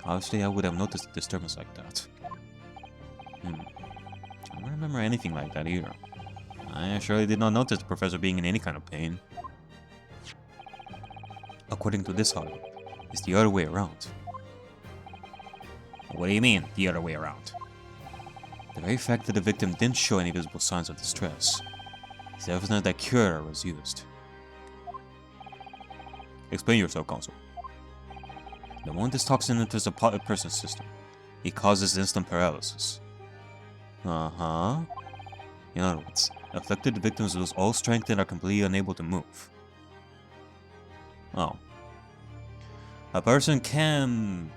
Obviously, I would have noticed a disturbance like that. I don't remember anything like that either. I surely did not notice the professor being in any kind of pain. According to this article, it's the other way around. What do you mean, the other way around? The very fact that the victim didn't show any visible signs of distress is evidence that curator was used. Explain yourself, Counsel. The moment this toxin enters a person's system, it causes instant paralysis. Uh-huh. In other words, afflicted victims lose all strength and are completely unable to move. Oh. A person can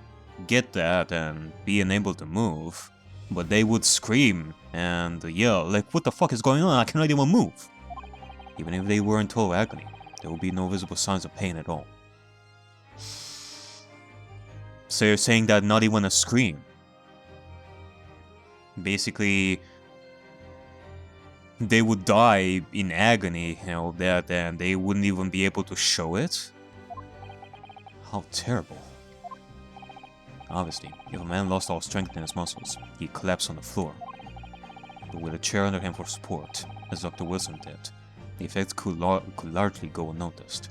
get that and be unable to move, but they would scream and yell, like, what the fuck is going on? I cannot even move. Even if they were in total agony, there would be no visible signs of pain at all. So you're saying that not even a scream? Basically, they would die in agony and all that, and they wouldn't even be able to show it? How terrible. Obviously, if a man lost all strength in his muscles, he'd collapse on the floor. But with a chair under him for support, as Dr. Wilson did, the effects could largely go unnoticed.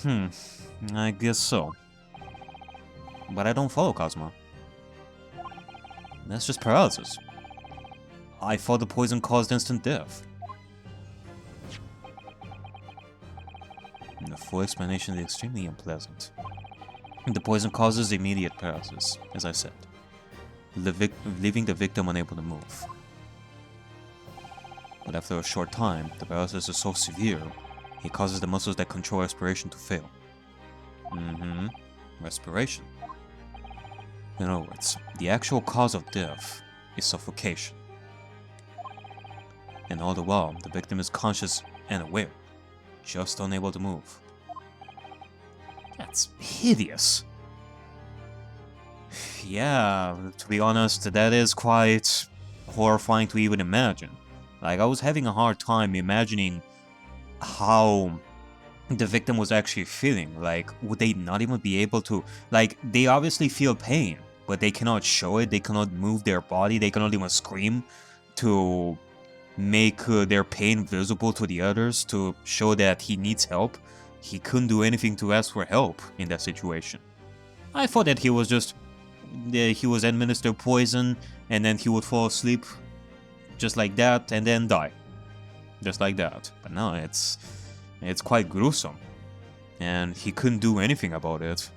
I guess so. But I don't follow, Cosmo. That's just paralysis. I thought the poison caused instant death. The full explanation is extremely unpleasant. The poison causes immediate paralysis, as I said, leaving the victim unable to move. But after a short time, the paralysis is so severe, it causes the muscles that control respiration to fail. Respiration. In other words, the actual cause of death is suffocation. And all the while, the victim is conscious and aware, just unable to move. That's hideous. Yeah, to be honest, that is quite horrifying to even imagine. Like, I was having a hard time imagining how the victim was actually feeling. Like, would they not even be able to... Like, they obviously feel pain, but they cannot show it, they cannot move their body, they cannot even scream to make their pain visible to the others, to show that he needs help. He couldn't do anything to ask for help in that situation. I thought that he was just... he was administered poison, and then he would fall asleep just like that, and then die. Just like that. But no, it's quite gruesome. And he couldn't do anything about it.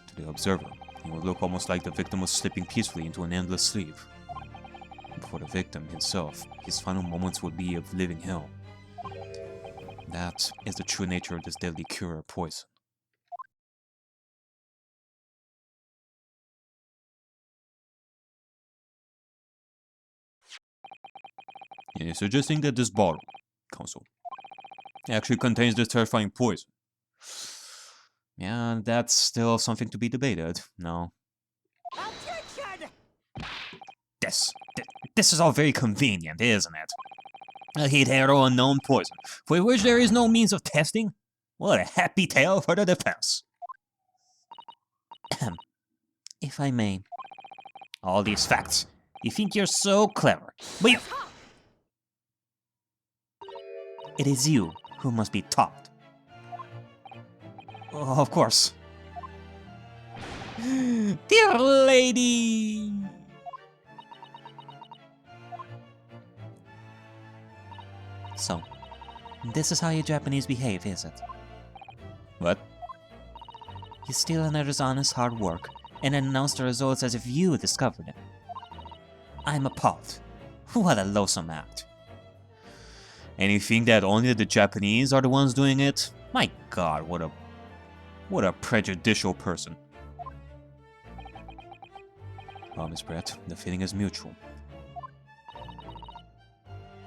To the observer, it would look almost like the victim was slipping peacefully into an endless sleep. For the victim himself, his final moments would be of living hell. That is the true nature of this deadly cure of poison. And you're suggesting that this bottle, Counsel, actually contains this terrifying poison? Yeah, that's still something to be debated, no. This is all very convenient, isn't it? A hetero unknown poison, for which there is no means of testing? What a happy tale for the defense. If I may. All these facts. You think you're so clever, but you... It is you who must be taught. Oh, of course. Dear lady! So, this is how you Japanese behave, is it? What? You steal another's honest hard work, and then announce the results as if you discovered it. I'm appalled. What a loathsome act. And you think that only the Japanese are the ones doing it? My god, what a prejudicial person. Well, Miss Brett, the feeling is mutual.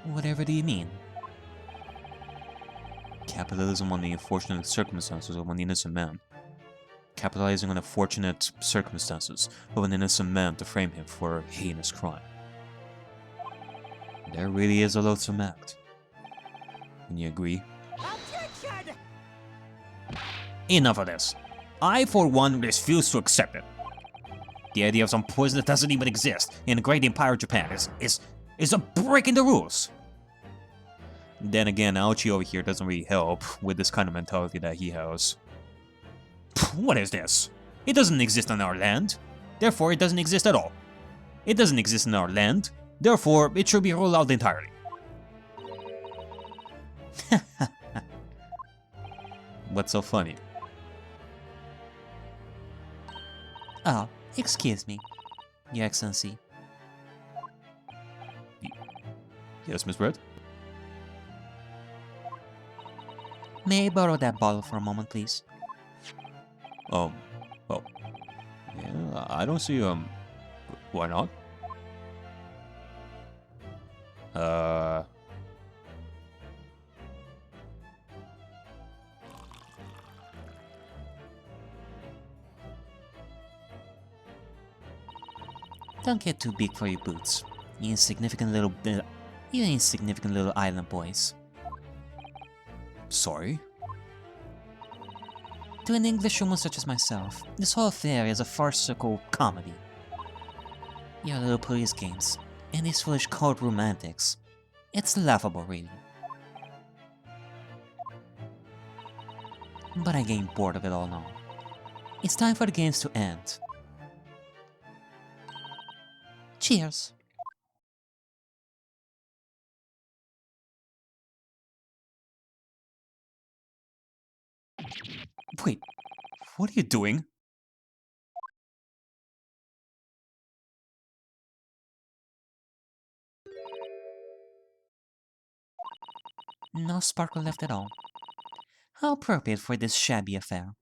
Whatever do you mean? Capitalism on the unfortunate circumstances of an innocent man. Capitalizing on the fortunate circumstances of an innocent man to frame him for a heinous crime. There really is a loathsome act. Can you agree? Enough of this. I, for one, refuse to accept it. The idea of some poison that doesn't even exist in the great empire of Japan is a break in the rules. Then again, Aochi over here doesn't really help with this kind of mentality that he has. What is this? It doesn't exist on our land. Therefore, it doesn't exist at all. It doesn't exist in our land. Therefore, it should be ruled out entirely. What's so funny? Oh, excuse me, Your Excellency. Yes, Miss Red? May I borrow that bottle for a moment, please? Well, yeah, I don't see, why not? Don't get too big for your boots, you insignificant little island boys. Sorry? To an Englishwoman such as myself, this whole affair is a farcical comedy. Your little police games, and these foolish courtroom antics. It's laughable, really. But I'm getting bored of it all now. It's time for the games to end. Cheers! Wait, what are you doing? No sparkle left at all. How appropriate for this shabby affair.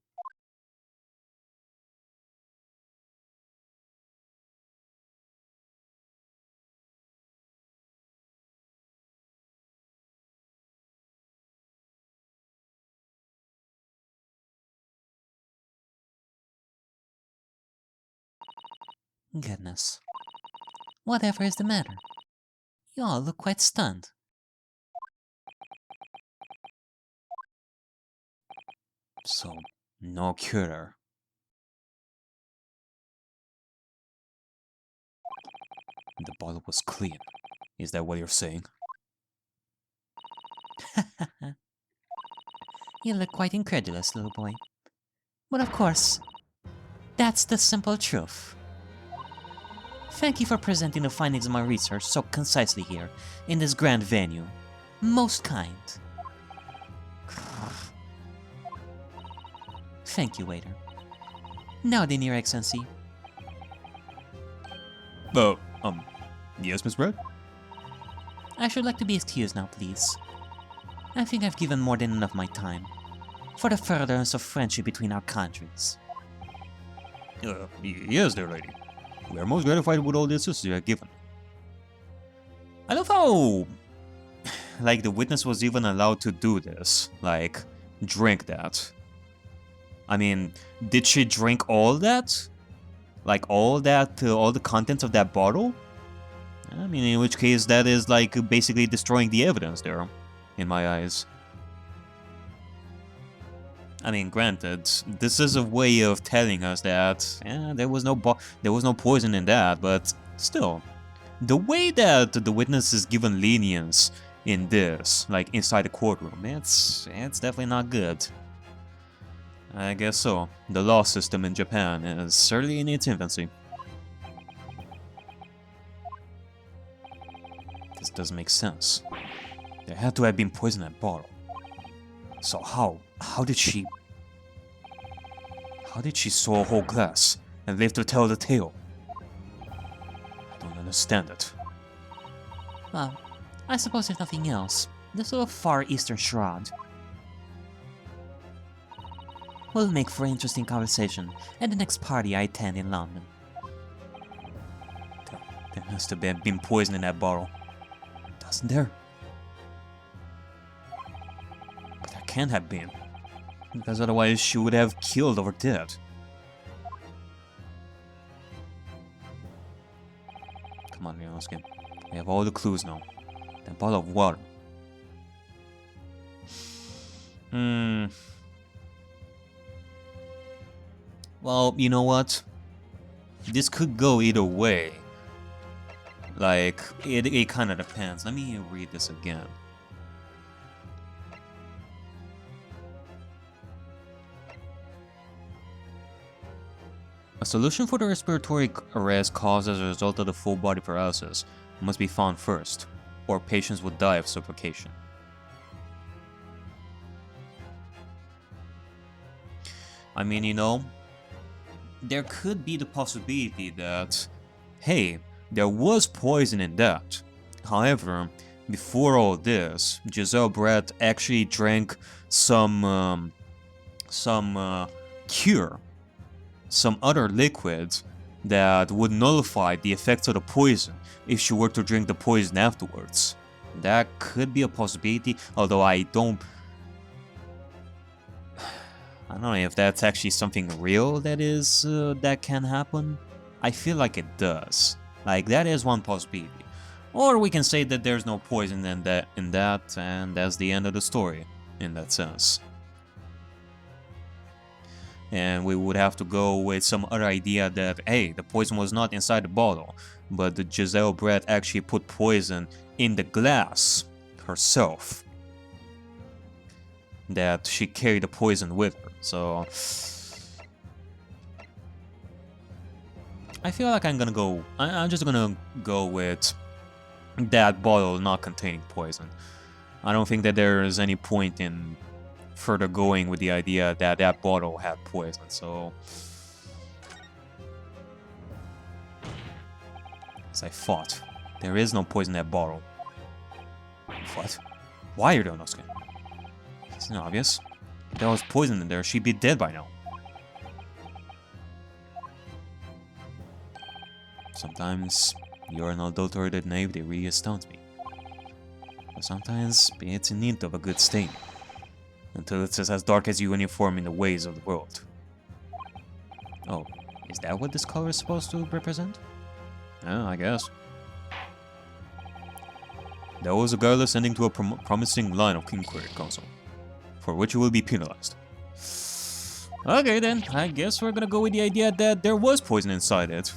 Goodness. Whatever is the matter? You all look quite stunned. So, no cure. The bottle was clean. Is that what you're saying? You look quite incredulous, little boy. But of course, that's the simple truth. Thank you for presenting the findings of my research so concisely here, in this grand venue. Most kind. Thank you, waiter. Now then, Your Excellency. Yes, Miss Red? I should like to be excused now, please. I think I've given more than enough of my time for the furtherance of friendship between our countries. Yes, dear lady. We are most gratified with all the assistance you have given. I love how, like, the witness was even allowed to do this. Like, drink that. I mean, did she drink all that? Like, all the contents of that bottle? I mean, in which case that is, like, basically destroying the evidence there, in my eyes. I mean, granted, this is a way of telling us that there was no poison in that, but still, the way that the witness is given lenience in this, like inside the courtroom, it's definitely not good. I guess so. The law system in Japan is certainly in its infancy. This doesn't make sense. There had to have been poison in that bottle. So how did she swallow a whole glass and live to tell the tale? I don't understand it. Well, I suppose if nothing else, this little Far Eastern shroud will make for interesting conversation at the next party I attend in London. There must have been poison in that bottle. Doesn't there? But there can't have been. Because otherwise she would have killed over dead. Come on, Ryosuke. We have all the clues now. That bottle of water. Well, you know what? This could go either way. Like, it kind of depends. Let me read this again. A solution for the respiratory arrest caused as a result of the full body paralysis must be found first, or patients would die of suffocation. I mean, you know, there could be the possibility that, hey, there was poison in that. However, before all this, Giselle Brett actually drank some cure, some other liquid that would nullify the effects of the poison if she were to drink the poison afterwards. That could be a possibility, although I don't know if that's actually something real that can happen. I feel like it does. Like, that is one possibility. Or we can say that there's no poison in that, and that's the end of the story, in that sense. And we would have to go with some other idea that, hey, the poison was not inside the bottle, but the Giselle Brett actually put poison in the glass herself. That she carried the poison with her, so... I feel like I'm just gonna go with that bottle not containing poison. I don't think that there is any point in further going with the idea that that bottle had poison, so... As I thought, there is no poison in that bottle. What? Why are there no skin? It's not obvious. If there was poison in there, she'd be dead by now. Sometimes your unadulterated naivety really astounds me. But sometimes it's in need of a good stain. Until it's as dark as you when you form in the ways of the world. Oh, is that what this color is supposed to represent? Yeah, I guess. That was a guileless ending to a promising line of inquiry, Counsel, for which you will be penalized. Okay then, I guess we're gonna go with the idea that there was poison inside it.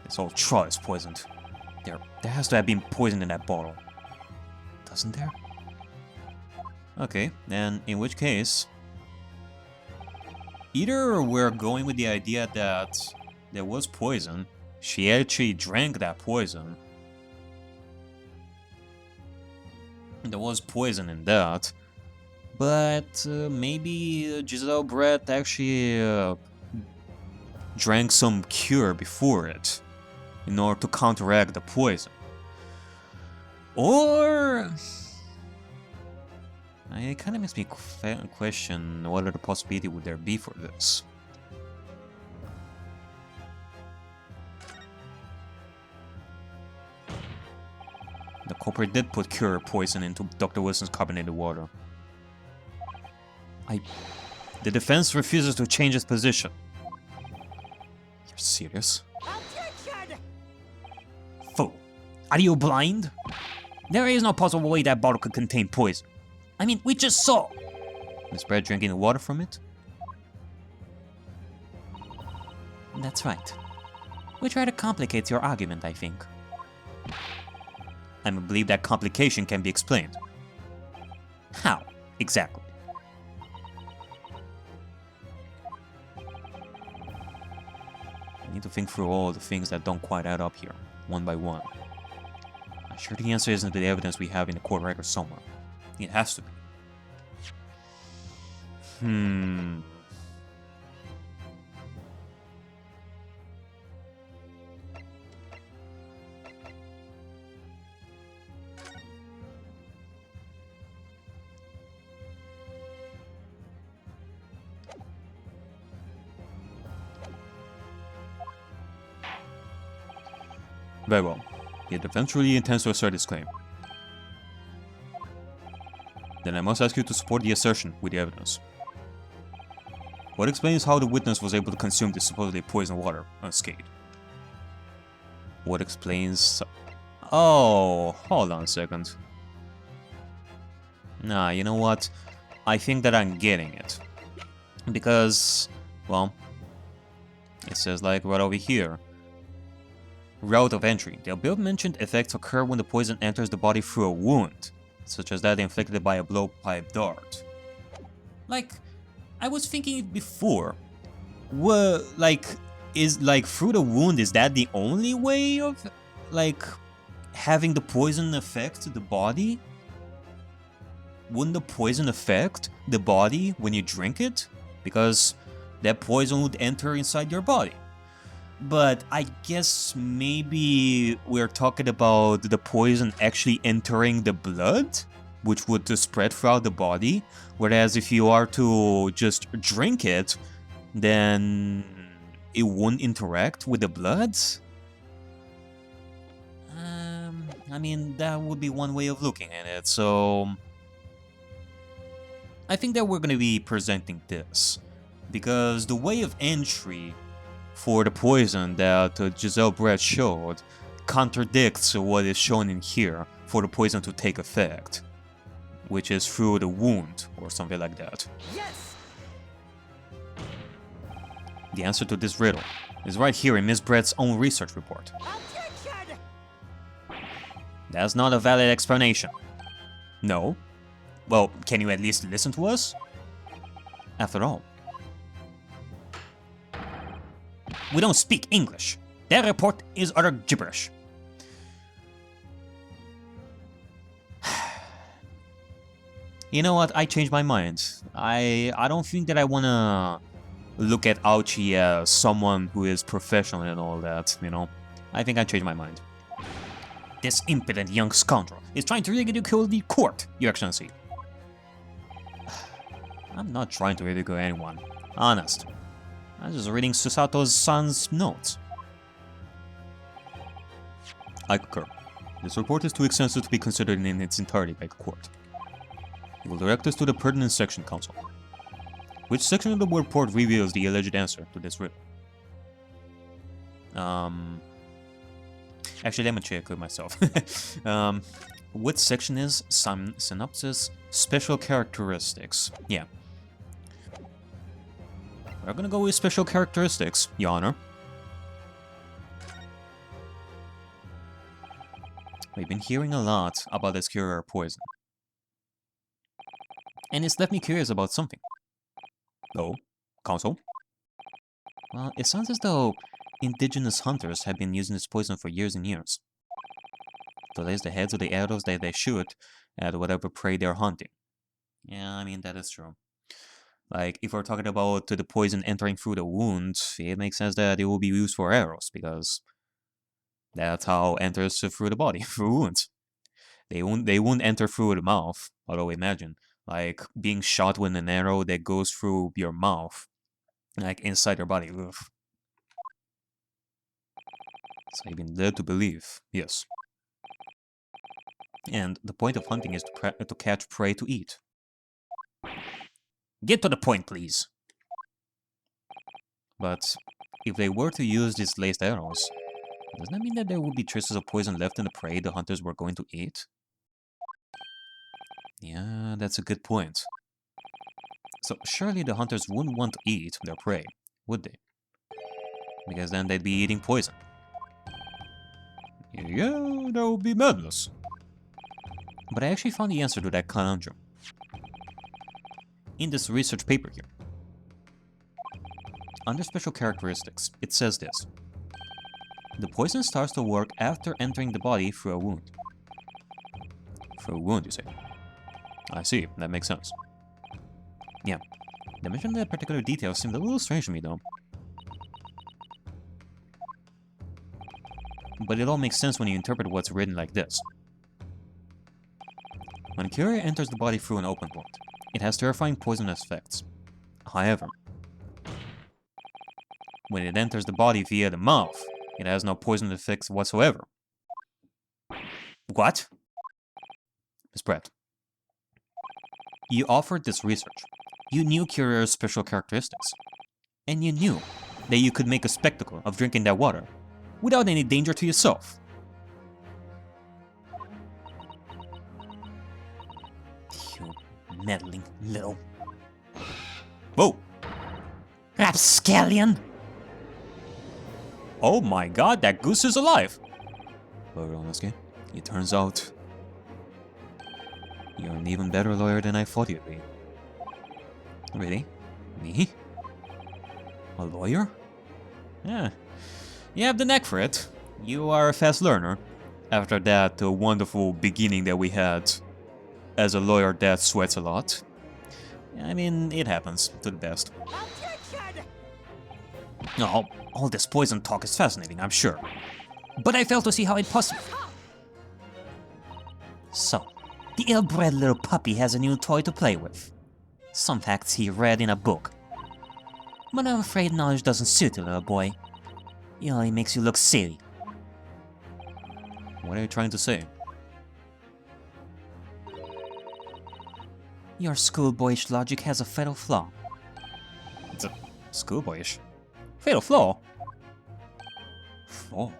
This whole trial is poisoned. There has to have been poison in that bottle. Doesn't there? Okay, then in which case... Either we're going with the idea that there was poison, she actually drank that poison. There was poison in that, but maybe Giselle Brett actually drank some cure before it in order to counteract the poison. Or... It kind of makes me question what other possibility would there be for this. The culprit did put cure poison into Dr. Wilson's carbonated water. The defense refuses to change its position. You're serious? Fool. Are you blind? There is no possible way that bottle could contain poison. I mean, we just saw! Miss Brett drinking the water from it? That's right. Which rather complicates your argument, I think. I believe that complication can be explained. How, exactly? I need to think through all the things that don't quite add up here, one by one. I'm sure the answer isn't the evidence we have in the court record somewhere. It has to be. Very well. The defense really intends to assert its claim. Then I must ask you to support the assertion with the evidence. What explains how the witness was able to consume this supposedly poisoned water unscathed? What explains... Oh, hold on a second. Nah, you know what? I think that I'm getting it. Because Well, it says like right over here. Route of entry. The above-mentioned effects occur when the poison enters the body through a wound, such as that inflicted by a blowpipe dart. Like, I was thinking it before. Is like through the wound, is that the only way of, like, having the poison affect the body? Wouldn't the poison affect the body when you drink it? Because that poison would enter inside your body. But I guess maybe we're talking about the poison actually entering the blood, which would spread throughout the body. Whereas if you are to just drink it, then it won't interact with the blood? I mean, that would be one way of looking at it, so I think that we're going to be presenting this, because the way of entry for the poison that Giselle Brett showed contradicts what is shown in here for the poison to take effect, which is through the wound or something like that. Yes! The answer to this riddle is right here in Miss Brett's own research report. Attention! That's not a valid explanation. No? Well, can you at least listen to us? After all, we don't speak English. That report is utter gibberish. You know what? I changed my mind. I don't think that I wanna look at Ouchie as someone who is professional and all that, you know? I think I changed my mind. This impudent young scoundrel is trying to ridicule the court, Your Excellency. I'm not trying to ridicule anyone. Honest. I'm just reading Susato's son's notes. I concur. This report is too extensive to be considered in its entirety by the court. It will direct us to the pertinent section, Counsel. Which section of the report reveals the alleged answer to this riddle? Actually, let me check it myself. What section is synopsis special characteristics? Yeah. We're gonna go with special characteristics, Your Honor. We've been hearing a lot about this cure poison. And it's left me curious about something. Oh, Counsel? Well, it sounds as though indigenous hunters have been using this poison for years and years to lace the heads of the arrows that they shoot at whatever prey they're hunting. Yeah, I mean, that is true. Like, if we're talking about the poison entering through the wound, it makes sense that it will be used for arrows, because that's how it enters through the body, through wounds. They won't enter through the mouth, although imagine, like, being shot with an arrow that goes through your mouth, like, inside your body. Ugh. So I've been led to believe, yes. And the point of hunting is to catch prey to eat. Get to the point, please. But if they were to use these laced arrows, doesn't that mean that there would be traces of poison left in the prey the hunters were going to eat? Yeah, that's a good point. So surely the hunters wouldn't want to eat their prey, would they? Because then they'd be eating poison. Yeah, that would be madness. But I actually found the answer to that conundrum in this research paper here. Under special characteristics, it says this. The poison starts to work after entering the body through a wound. Through a wound, you say? I see, that makes sense. Yeah, the mention of that particular detail seemed a little strange to me though. But it all makes sense when you interpret what's written like this. When Curia enters the body through an open wound, it has terrifying poisonous effects. However, when it enters the body via the mouth, it has no poison effects whatsoever. What? Miss Brett, you offered this research. You knew Curia's special characteristics. And you knew that you could make a spectacle of drinking that water without any danger to yourself. You meddling little... Whoa! rapscallion! Oh my god, that goose is alive! But honestly, it turns out you're an even better lawyer than I thought you'd be. Really? Me? A lawyer? Yeah. You have the knack for it. You are a fast learner. After that wonderful beginning that we had as a lawyer that sweats a lot. I mean, it happens to the best. No, all this poison talk is fascinating, I'm sure. But I fail to see how it possibly... So, the ill-bred little puppy has a new toy to play with. Some facts he read in a book. But I'm afraid knowledge doesn't suit you, little boy. It only makes you look silly. What are you trying to say? Your schoolboyish logic has a fatal flaw. It's a schoolboyish. Fatal flaw? Flaw?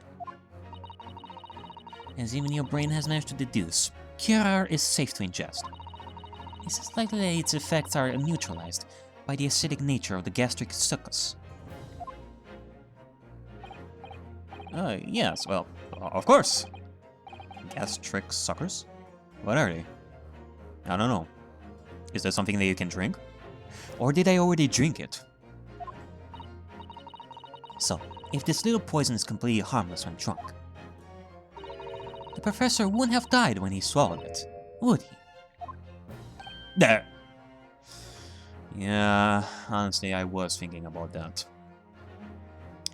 As even your brain has managed to deduce, Cure is safe to ingest. It's likely that its effects are neutralized by the acidic nature of the gastric succus. Yes, well, of course. Gastric suckers? What are they? I don't know. Is that something that you can drink? Or did I already drink it? So, if this little poison is completely harmless when drunk, the professor wouldn't have died when he swallowed it, would he? There. Yeah, honestly, I was thinking about that.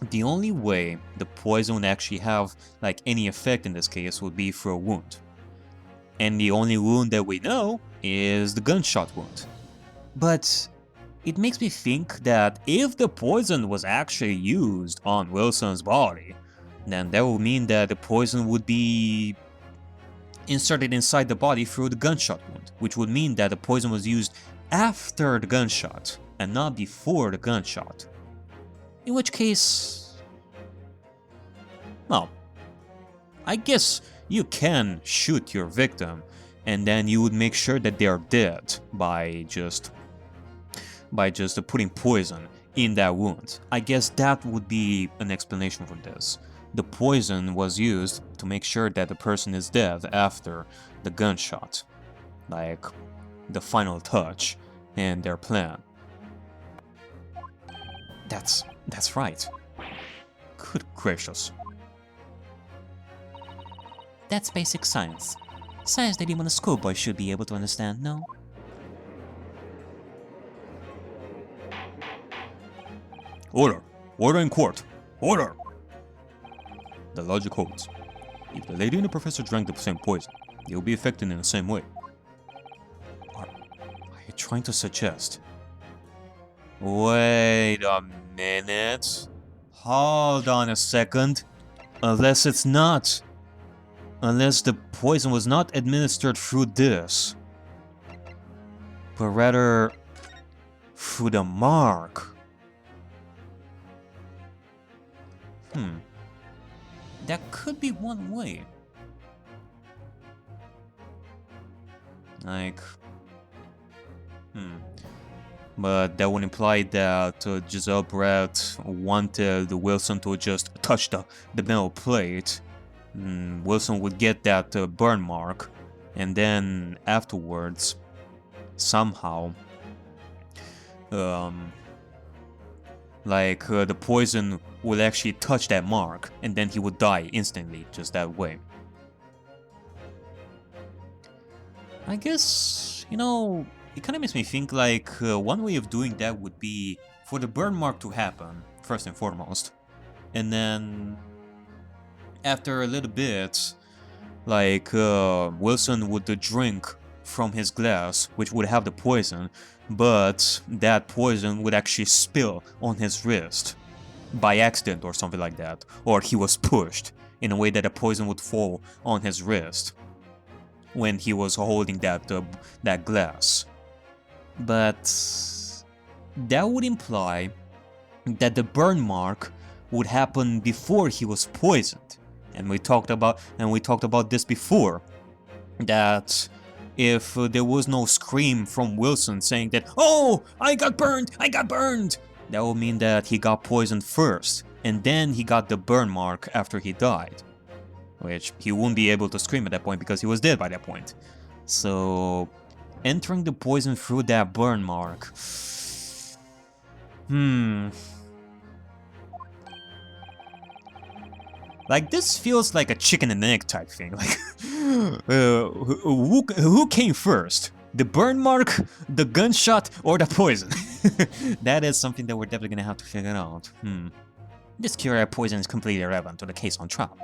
The only way the poison would actually have like any effect in this case would be through a wound. And the only wound that we know is the gunshot wound. But it makes me think that if the poison was actually used on Wilson's body, then that would mean that the poison would be inserted inside the body through the gunshot wound, which would mean that the poison was used after the gunshot and not before the gunshot. In which case, well, I guess you can shoot your victim and then you would make sure that they are dead by just putting poison in that wound. I guess that would be an explanation for this. The poison was used to make sure that the person is dead after the gunshot, like the final touch in their plan. That's right. Good gracious. That's basic science. Science that even a schoolboy should be able to understand, no? Order! Order in court! Order! The logic holds. If the lady and the professor drank the same poison, they will be affected in the same way. Are you trying to suggest? Wait a minute. Hold on a second. Unless it's not. Unless the poison was not administered through this, but rather through the mark. That could be one way. Like, But that would imply that Giselle Brett wanted Wilson to just touch the metal plate. Wilson would get that burn mark, and then afterwards, somehow, the poison would actually touch that mark, and then he would die instantly, just that way. I guess, it kind of makes me think like one way of doing that would be for the burn mark to happen, first and foremost, and then after a little bit, Wilson would drink from his glass, which would have the poison, but that poison would actually spill on his wrist by accident or something like that, or he was pushed in a way that the poison would fall on his wrist when he was holding that glass. But that would imply that the burn mark would happen before he was poisoned. And we talked about this before, that if there was no scream from Wilson saying that, "Oh, I got burned, that would mean that he got poisoned first, and then he got the burn mark after he died. Which he wouldn't be able to scream at that point because he was dead by that point. So, entering the poison through that burn mark... Like, this feels like a chicken and egg type thing. Like, who came first? The burn mark, the gunshot, or the poison? That is something that we're definitely gonna have to figure out. This cure poison is completely irrelevant to the case on trial.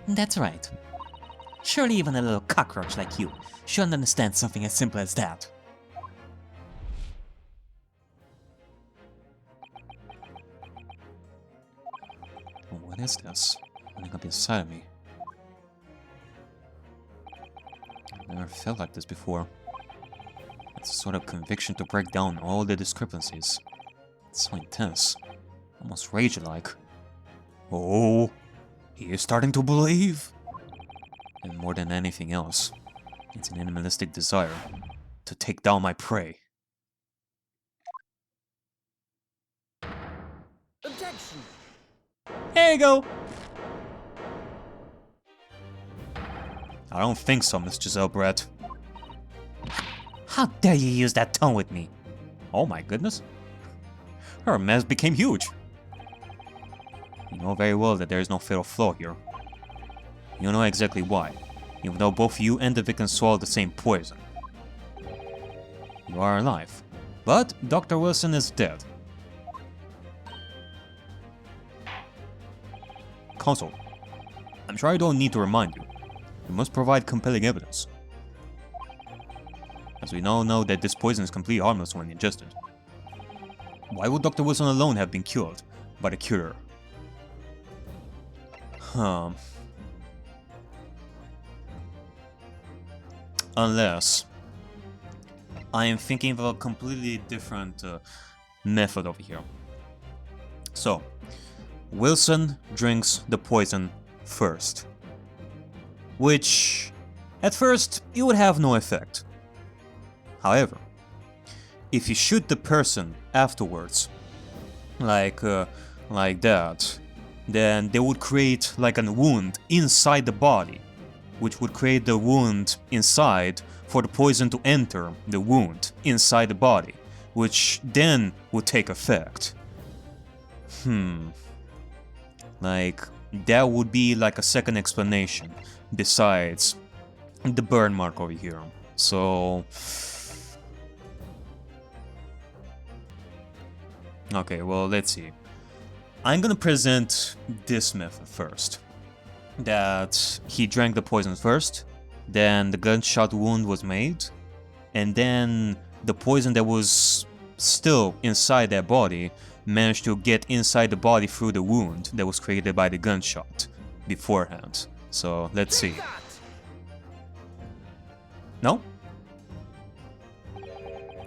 That's right. Surely even a little cockroach like you shouldn't understand something as simple as that. What is this? Running up inside of me. I've never felt like this before. It's a sort of conviction to break down all the discrepancies. It's so intense. Almost rage-like. Oh, he is starting to believe. And more than anything else, it's an animalistic desire to take down my prey. Objection! There you go! I don't think so, Miss Giselle Brett. How dare you use that tone with me? Oh my goodness. Her mess became huge. You know very well that there is no fatal flaw here. You know exactly why, even though both you and the victim swallowed the same poison. You are alive, but Dr. Wilson is dead. Counsel, I'm sure I don't need to remind you. You must provide compelling evidence. As we now know that this poison is completely harmless when ingested. Why would Dr. Wilson alone have been killed by the curer? Unless I am thinking of a completely different method over here. So, Wilson drinks the poison first, which at first it would have no effect. However, if you shoot the person afterwards, like that, then they would create like a wound inside the body, which would create the wound inside for the poison to enter the wound inside the body, which then would take effect. Like, that would be like a second explanation besides the burn mark over here. So... okay, well, let's see. I'm gonna present this method first. That he drank the poison first, then the gunshot wound was made, and then the poison that was still inside their body managed to get inside the body through the wound that was created by the gunshot beforehand. So, let's see. No?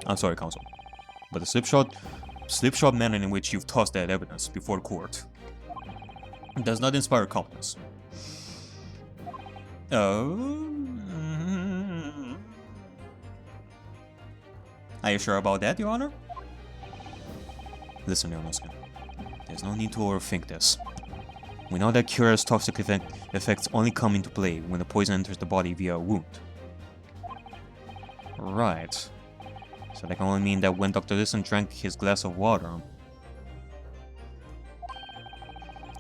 I'm sorry, Counsel. But the slipshod manner in which you've tossed that evidence before court does not inspire confidence. Are you sure about that, Your Honor? Listen, Your Honor, there's no need to overthink this. We know that curious toxic effects only come into play when the poison enters the body via a wound. Right. So that can only mean that when Dr. Listen drank his glass of water,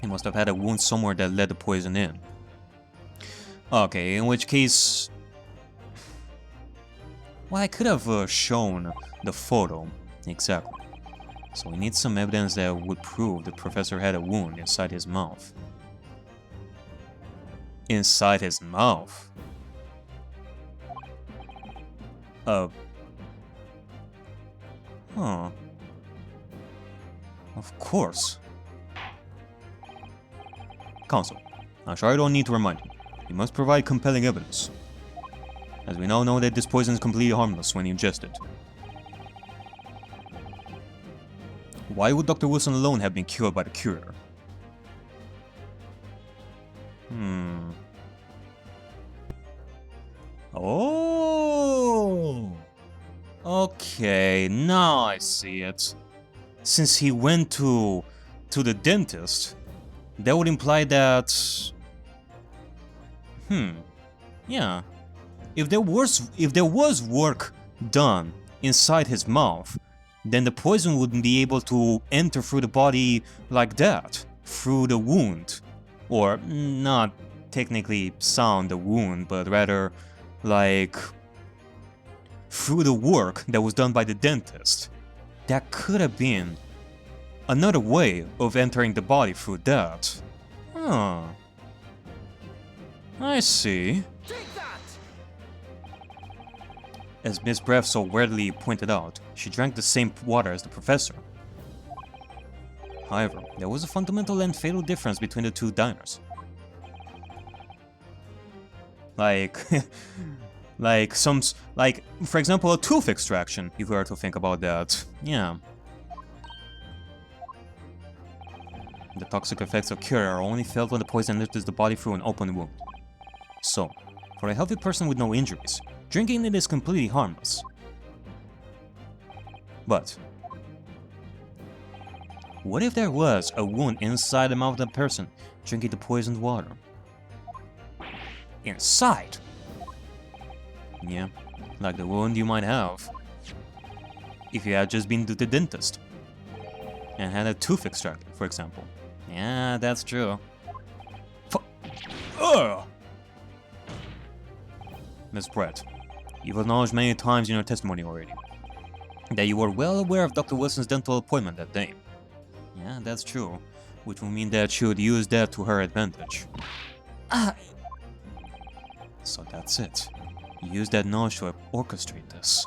he must have had a wound somewhere that let the poison in. Okay, in which case... well, I could have shown the photo, exactly. So we need some evidence that would prove the professor had a wound inside his mouth. Inside his mouth? Huh. Of course. Counsel, I'm sure I don't need to remind you. You must provide compelling evidence. As we now know that this poison is completely harmless when ingested. Why would Dr. Wilson alone have been killed by the curer? Oh! Okay, now I see it. Since he went to the dentist, that would imply that... Yeah. If there was work done inside his mouth, then the poison wouldn't be able to enter through the body like that, through the wound. Or not technically sound the wound, but rather like through the work that was done by the dentist. That could have been another way of entering the body through that. Huh. I see. As Miss Breath so weirdly pointed out, she drank the same water as the professor. However, there was a fundamental and fatal difference between the two diners. Like, for example, a tooth extraction, if we were to think about that. Yeah. The toxic effects of cure are only felt when the poison enters the body through an open wound. So, for a healthy person with no injuries, drinking it is completely harmless. But, what if there was a wound inside the mouth of the person drinking the poisoned water? Inside? Yeah, like the wound you might have if you had just been to the dentist and had a tooth extracted, for example. Yeah, that's true. Miss Brett, you've acknowledged many times in your testimony already that you were well aware of Dr. Wilson's dental appointment that day. Yeah, that's true, which will mean that she would use that to her advantage. So that's it. Use that knowledge to orchestrate this.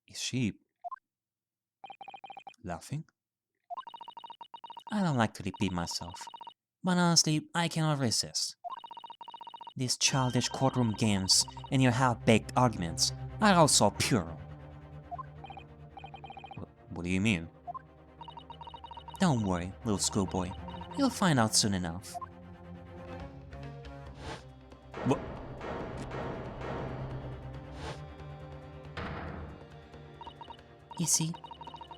Is she laughing? I don't like to repeat myself, but honestly, I cannot resist. These childish courtroom games and your half-baked arguments are also puerile. What do you mean? Don't worry, little schoolboy. You'll find out soon enough. What? You see,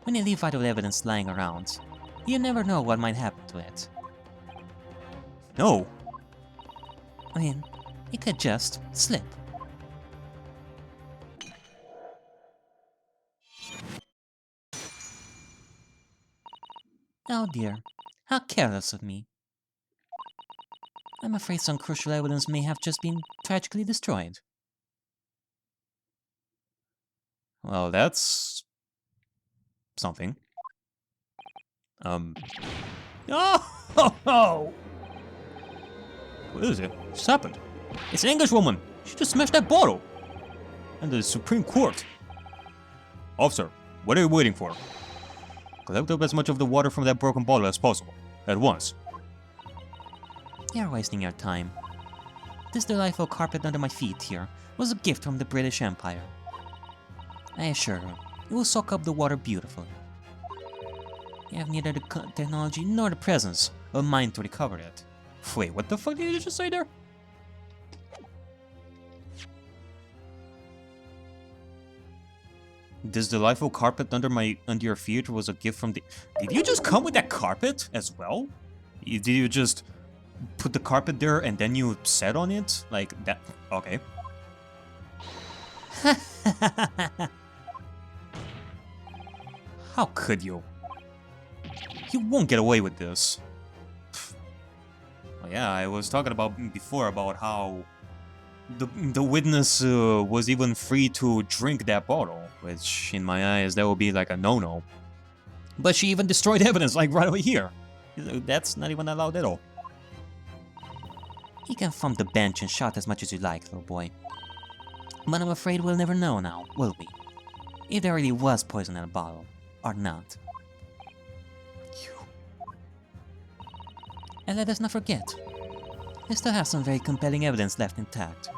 when you leave vital evidence lying around, you never know what might happen to it. No! I mean, it could just slip. Oh dear, how careless of me. I'm afraid some crucial evidence may have just been tragically destroyed. Well, that's... something. Oh! What is it? What's happened? It's an English woman! She just smashed that bottle! And the Supreme Court! Officer, what are you waiting for? Collect up as much of the water from that broken bottle as possible. At once. You're wasting your time. This delightful carpet under my feet here was a gift from the British Empire. I assure you, it will soak up the water beautifully. You have neither the technology nor the presence of mind to recover it. Wait, what the fuck did you just say there? This delightful carpet under your feet was a gift from the... Did you just come with that carpet as well? Did you just put the carpet there and then you sat on it? Like that? Okay. How could you? You won't get away with this. Well, yeah, I was talking about before about how the witness was even free to drink that bottle, which in my eyes that would be like a no-no. But she even destroyed evidence like right over here. That's not even allowed at all. You can thump the bench and shout as much as you like, little boy. But I'm afraid we'll never know now, will we? If there really was poison in a bottle, or not. And let us not forget, we still have some very compelling evidence left intact.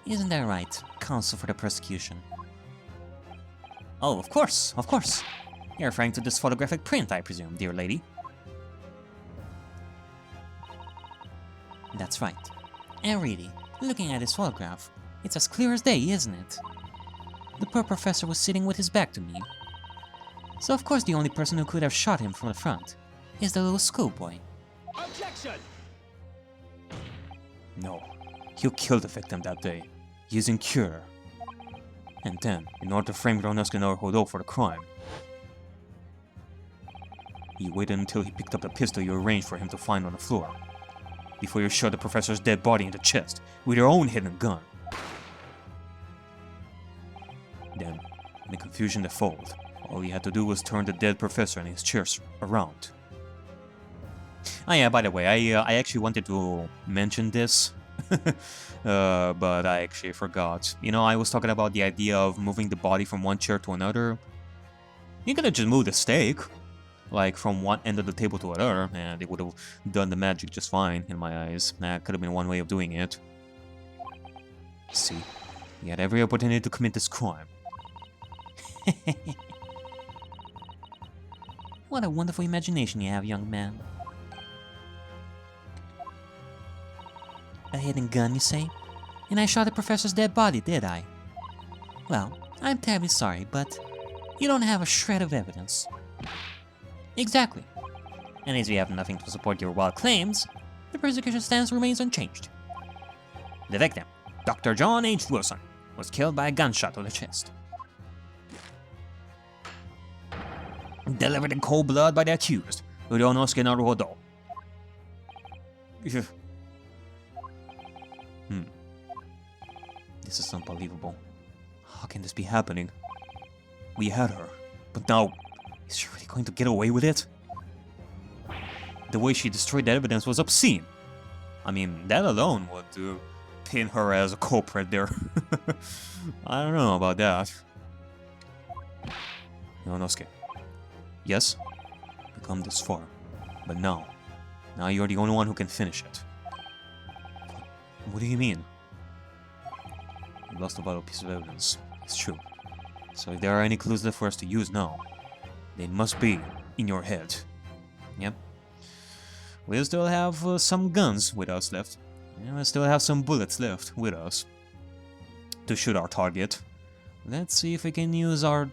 Isn't that right, counsel for the prosecution? Oh, of course, of course. You're referring to this photographic print, I presume, dear lady. That's right. And really, looking at this photograph, it's as clear as day, isn't it? The poor professor was sitting with his back to me. So of course the only person who could have shot him from the front is the little schoolboy. Objection! No, you killed the victim that day, using cure. And then, in order to frame Ryunosuke Naruhodo for the crime, you waited until he picked up the pistol you arranged for him to find on the floor, before you shot the professor's dead body in the chest with your own hidden gun. Then, in the confusion that followed, all you had to do was turn the dead professor and his chairs around. Oh yeah, by the way, I actually wanted to mention this, but I actually forgot. You know, I was talking about the idea of moving the body from one chair to another. You could have just moved the stake, like from one end of the table to another, and it would have done the magic just fine in my eyes. That could have been one way of doing it. See, he had every opportunity to commit this crime. What a wonderful imagination you have, young man. A hidden gun, you say? And I shot the professor's dead body, did I? Well, I'm terribly sorry, but you don't have a shred of evidence. Exactly. And as we have nothing to support your wild claims, the prosecution stance remains unchanged. The victim, Dr. John H. Wilson, was killed by a gunshot to the chest. Delivered in cold blood by the accused, Ryunosuke Naruhodo. This is unbelievable. How can this be happening? We had her, but now, is she really going to get away with it? The way she destroyed the evidence was obscene. I mean, that alone would pin her as a culprit there. I don't know about that. Ryunosuke. Yes, we've come this far, but now you're the only one who can finish it. What do you mean? You lost a vital piece of evidence, it's true. So if there are any clues left for us to use now, they must be in your head. Yep. We still have some guns with us left. And we still have some bullets left with us to shoot our target. Let's see if we can use our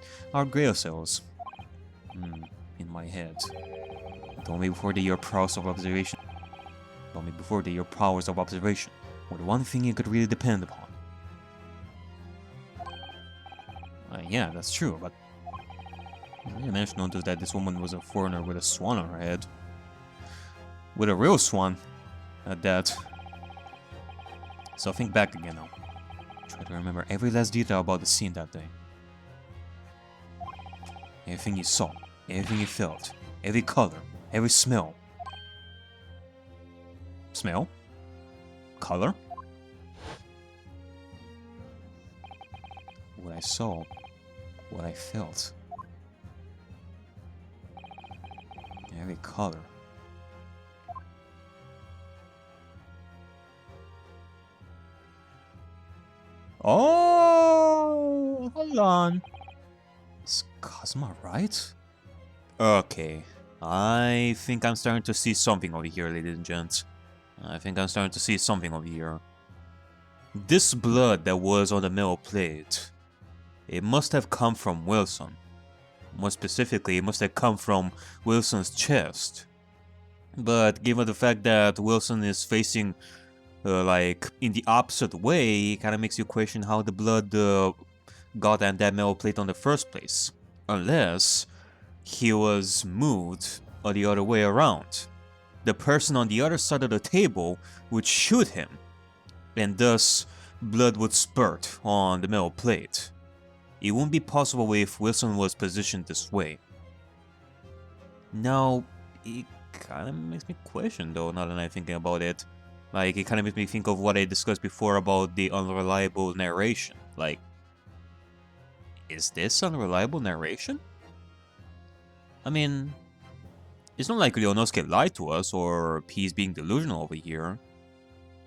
grail cells. In my head. Told me before that your powers of observation. Told me before that your powers of observation were the one thing you could really depend upon. Yeah, that's true, but I didn't mention notice that this woman was a foreigner with a swan on her head. With a real swan, at that. So think back again now. Try to remember every last detail about the scene that day. Everything you saw, everything you felt, every color, every smell. Smell? Color? What I saw, what I felt. Every color. Oh, hold on. Is Cosma right? Okay, I think I'm starting to see something over here, ladies and gents. I think I'm starting to see something over here. This blood that was on the metal plate, it must have come from Wilson. More specifically, it must have come from Wilson's chest. But given the fact that Wilson is facing, like, in the opposite way, it kind of makes you question how the blood got on that metal plate on the first place. Unless he was moved the other way around. The person on the other side of the table would shoot him, and thus blood would spurt on the metal plate. It wouldn't be possible if Wilson was positioned this way. Now, it kind of makes me question though, now that I'm thinking about it. Like, it kind of makes me think of what I discussed before about the unreliable narration. Like, is this unreliable narration? I mean, it's not like Ryunosuke lied to us or he's being delusional over here.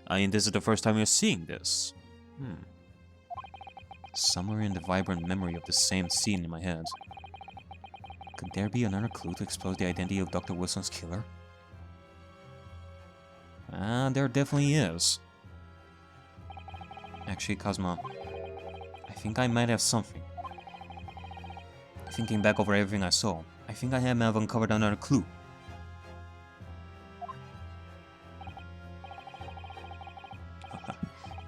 I mean, this is the first time we're seeing this. Somewhere in the vibrant memory of the same scene in my head. Could there be another clue to expose the identity of Dr. Wilson's killer? There definitely is. Actually, Cosmo, I think I might have something. Thinking back over everything I saw, I think I might have uncovered another clue.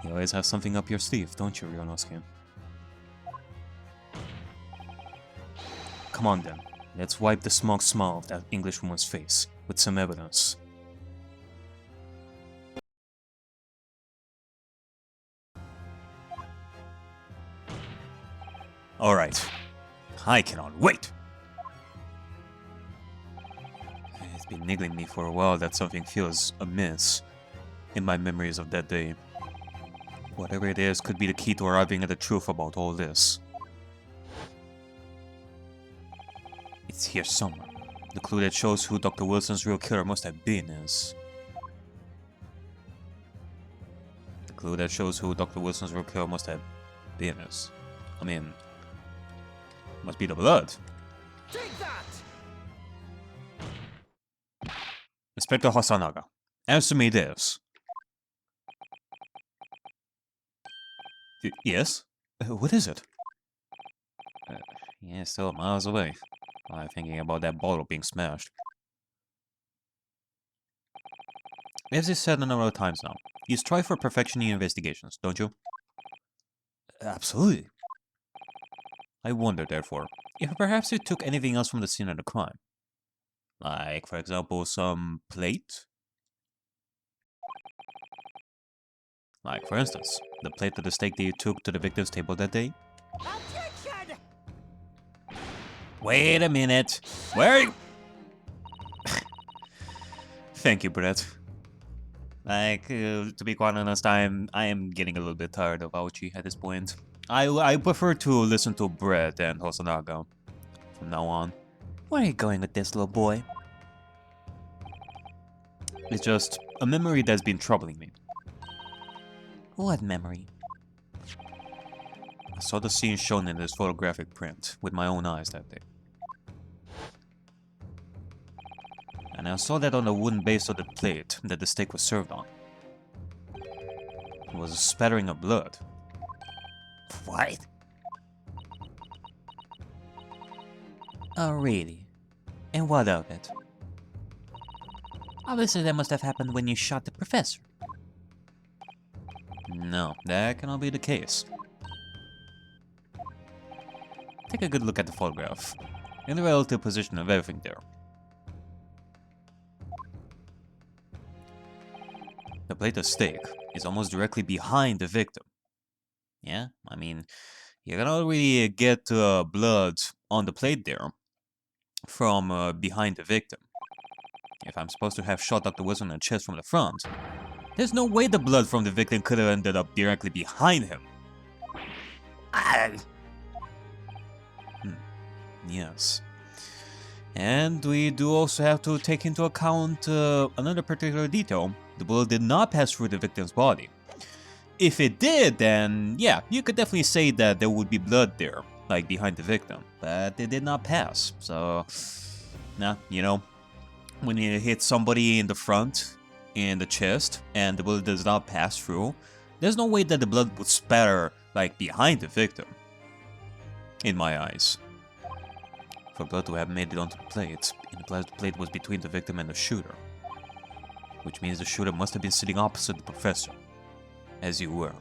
You always have something up your sleeve, don't you, Ryonosuke? Come on then, let's wipe the smug smile off that Englishwoman's face with some evidence. Alright, I cannot wait! It's been niggling me for a while that something feels amiss in my memories of that day. Whatever it is could be the key to arriving at the truth about all this. It's here somewhere. The clue that shows who Dr. Wilson's real killer must have been is... The clue that shows who Dr. Wilson's real killer must have been is... I mean... Must be the blood. Take that! Inspector Hasanaga, answer me this. Yes? What is it? Yeah, still miles away. I'm thinking about that bottle being smashed. As you said a number of times now, you strive for perfection in your investigations, don't you? Absolutely. I wonder, therefore, if perhaps you took anything else from the scene of the crime. Like, for example, some plate? Like, for instance, the plate of the steak that you took to the victim's table that day? Objection! Wait a minute! Where are you? Thank you, Brett. Like, to be quite honest, I am getting a little bit tired of Aochi at this point. I prefer to listen to Brett and Hosonaga from now on. Where are you going with this, little boy? It's just a memory that's been troubling me. What memory? I saw the scene shown in this photographic print with my own eyes that day. And I saw that on the wooden base of the plate that the steak was served on. It was a spattering of blood. What? Oh, really? And what of it? Obviously that must have happened when you shot the professor. No, that cannot be the case. Take a good look at the photograph, and the relative position of everything there. The plate of steak is almost directly behind the victim. Yeah, I mean, you cannot really get blood on the plate there from behind the victim. If I'm supposed to have shot Dr. Wilson in the chest from the front, there's no way the blood from the victim could have ended up directly behind him. Yes. And we do also have to take into account another particular detail. The bullet did not pass through the victim's body. If it did, then yeah, you could definitely say that there would be blood there, like behind the victim. But it did not pass, so... Nah, you know, when you hit somebody in the front, in the chest, and the bullet does not pass through, there's no way that the blood would spatter, like, behind the victim. In my eyes. For blood to have made it onto the plate, implies the plate was between the victim and the shooter. Which means the shooter must have been sitting opposite the professor. As you were.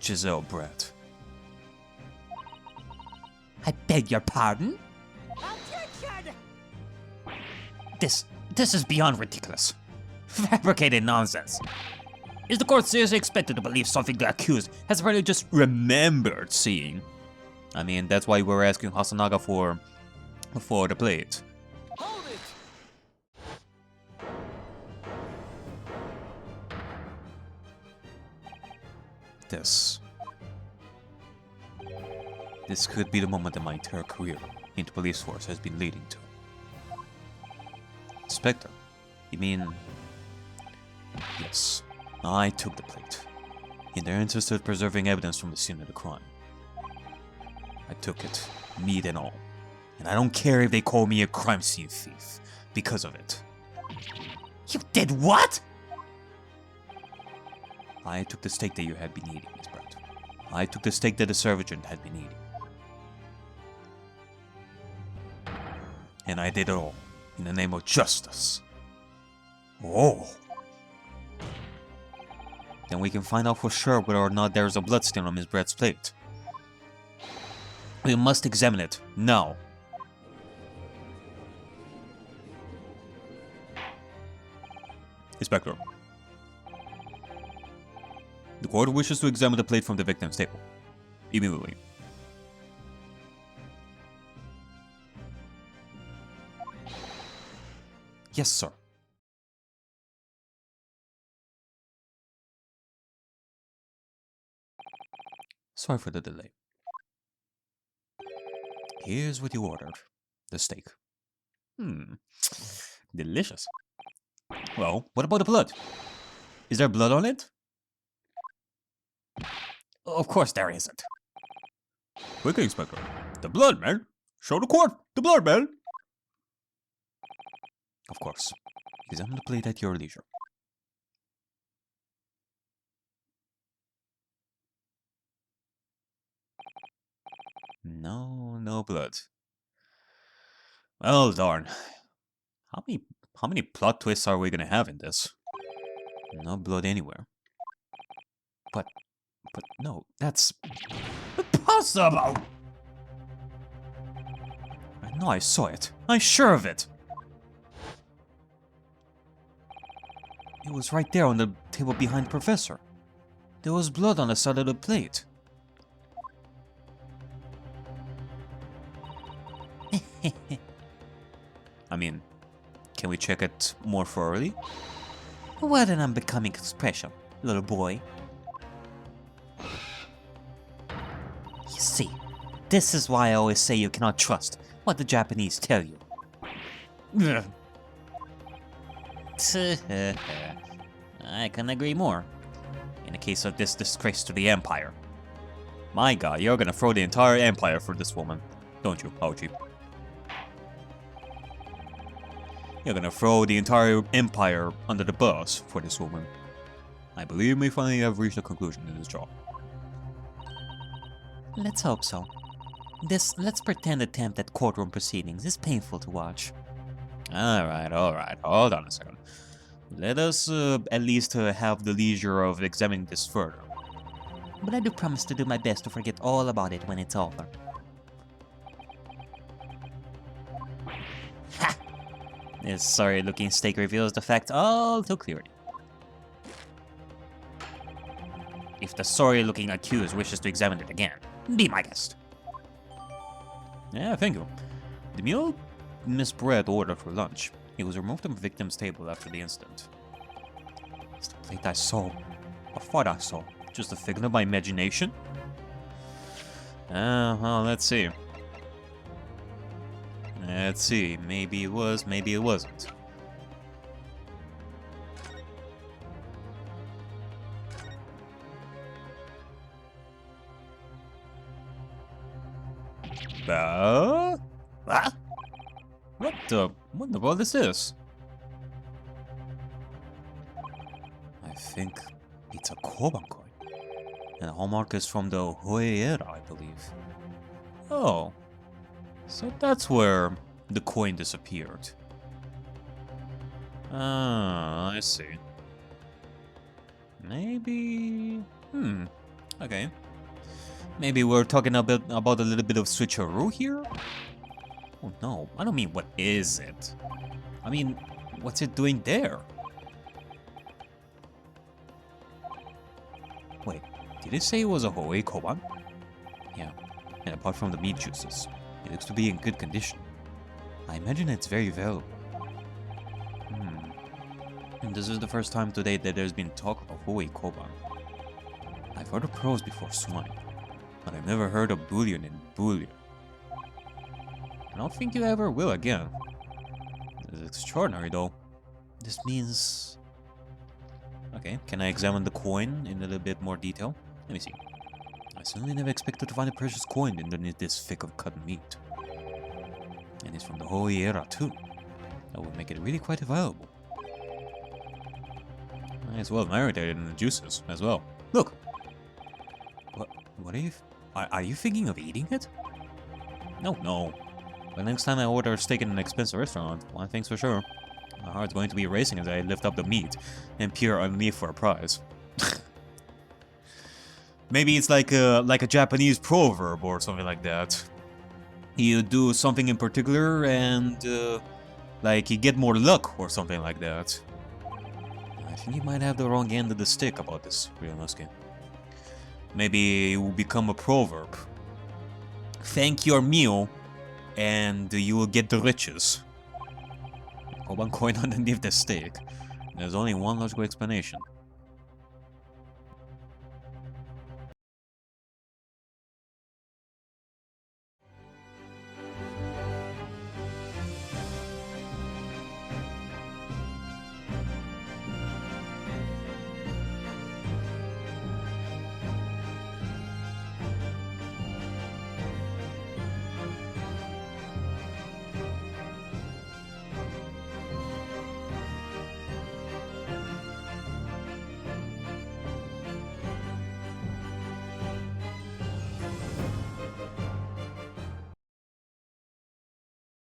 Giselle Brett. I beg your pardon? Objection! This is beyond ridiculous. Fabricated nonsense. Is the court seriously expected to believe something the accused has already just Remembered seeing. I mean, that's why we're asking Hasanaga for the plate. Hold it! This could be the moment that my entire career in the police force has been leading to. Inspector, you mean... Yes, I took the plate. In their interest of preserving evidence from the scene of the crime. I took it, meat and all. And I don't care if they call me a crime scene thief because of it. You did what? I took the stake that you had been eating, Miss Brett. I took the stake that the servant had been eating. And I did it all in the name of justice. Oh. Then we can find out for sure whether or not there's a bloodstain on Miss Brett's plate. We must examine it now. Inspector. The court wishes to examine the plate from the victim's table. Immediately. Yes, sir. Sorry for the delay. Here's what you ordered. The steak. Delicious. Well, what about the blood? Is there blood on it? Of course there isn't. Quick, Inspector. The blood, man. Show the court. The blood, man. Of course. Examine the plate at your leisure. No blood. Well, darn. How many plot twists are we gonna have in this? No blood anywhere. But no, that's impossible! I know I saw it. I'm sure of it. It was right there on the table behind the professor. There was blood on the side of the plate. I mean, can we check it more thoroughly? Well, then I'm becoming special, little boy. You see, this is why I always say you cannot trust what the Japanese tell you. I can agree more. In the case of this disgrace to the Empire. My god, you're gonna throw the entire Empire for this woman, don't you, Haoji? You're gonna throw the entire Empire under the bus for this woman. I believe we finally have reached a conclusion in this job. Let's hope so. This let's pretend attempt at courtroom proceedings is painful to watch. Alright, hold on a second. Let us at least have the leisure of examining this further. But I do promise to do my best to forget all about it when it's over. Ha! This sorry-looking steak reveals the fact all too clearly. If the sorry-looking accused wishes to examine it again, be my guest. Yeah, thank you. The meal Miss Brett ordered for lunch. It was removed from the victim's table after the incident. It's the plate I saw. I thought I saw. Just a figment of my imagination? Well, let's see. Let's see. Maybe it was, maybe it wasn't. What? What the world is this? I think it's a Koban coin. And the hallmark is from the Hoei era, I believe. Oh. So that's where the coin disappeared. Ah, I see. Maybe... Okay. Maybe we're talking about a little bit of switcheroo here? Oh no, I don't mean what is it. I mean, what's it doing there? Wait, did it say it was a Hoei Koban? Yeah, and apart from the meat juices, it looks to be in good condition. I imagine it's very valuable. And this is the first time today that there's been talk of Hoei Koban. I've heard of pearls before swine, but I've never heard of bullion in bullion. I don't think you ever will again. This is extraordinary though. This means... Okay, can I examine the coin in a little bit more detail? Let me see. I certainly never expected to find a precious coin underneath this thick of cut meat. And it's from the Hoei era too. That would make it really quite valuable. It's well marinated in the juices as well. Look! What are you... Are you thinking of eating it? No. But next time I order a steak in an expensive restaurant, one thing's for sure. My heart's going to be racing as I lift up the meat and peer underneath for a prize. Maybe it's like a Japanese proverb or something like that. You do something in particular and like you get more luck or something like that. I think you might have the wrong end of the stick about this, Ryunosuke. Maybe it will become a proverb. Thank your meal and you will get the riches. One coin underneath the stick. There's only one logical explanation.